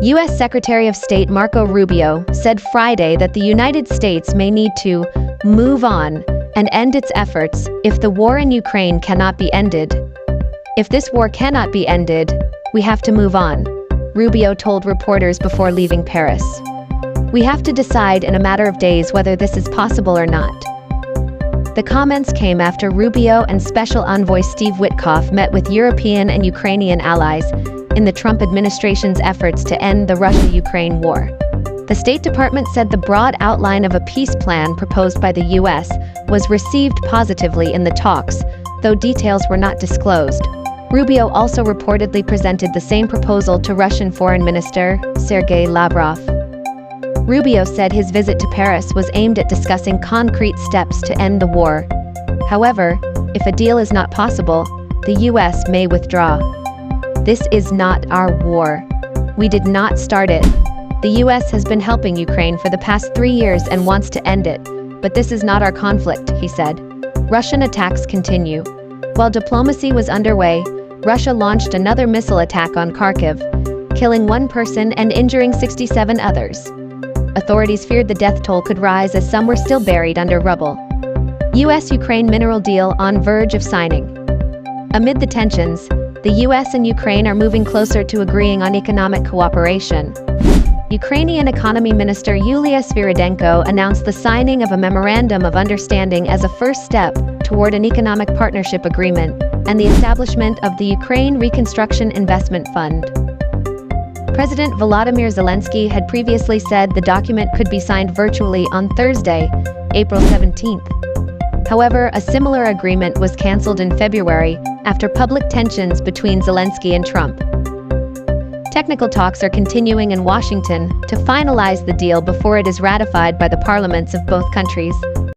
U.S. Secretary of State Marco Rubio said Friday that the United States may need to move on and end its efforts if the war in Ukraine cannot be ended. If this war cannot be ended, we have to move on, Rubio told reporters before leaving Paris. We have to decide in a matter of days whether this is possible or not. The comments came after Rubio and Special Envoy Steve Witkoff met with European and Ukrainian allies in the Trump administration's efforts to end the Russia-Ukraine war. The State Department said the broad outline of a peace plan proposed by the U.S. was received positively in the talks, though details were not disclosed. Rubio also reportedly presented the same proposal to Russian Foreign Minister Sergei Lavrov. Rubio said his visit to Paris was aimed at discussing concrete steps to end the war. However, if a deal is not possible, the U.S. may withdraw. This is not our war. We did not start it. The U.S. has been helping Ukraine for the past 3 years and wants to end it, but this is not our conflict, he said. Russian attacks continue. While diplomacy was underway, Russia launched another missile attack on Kharkiv, killing 1 person and injuring 67 others. Authorities feared the death toll could rise as some were still buried under rubble. U.S.-Ukraine mineral deal on verge of signing. Amid the tensions, the U.S. and Ukraine are moving closer to agreeing on economic cooperation. Ukrainian Economy Minister Yulia Sviridenko announced the signing of a memorandum of understanding as a first step toward an economic partnership agreement and the establishment of the Ukraine Reconstruction Investment Fund. President Volodymyr Zelensky had previously said the document could be signed virtually on Thursday, April 17th. However, a similar agreement was canceled in February after public tensions between Zelensky and Trump. Technical talks are continuing in Washington to finalize the deal before it is ratified by the parliaments of both countries.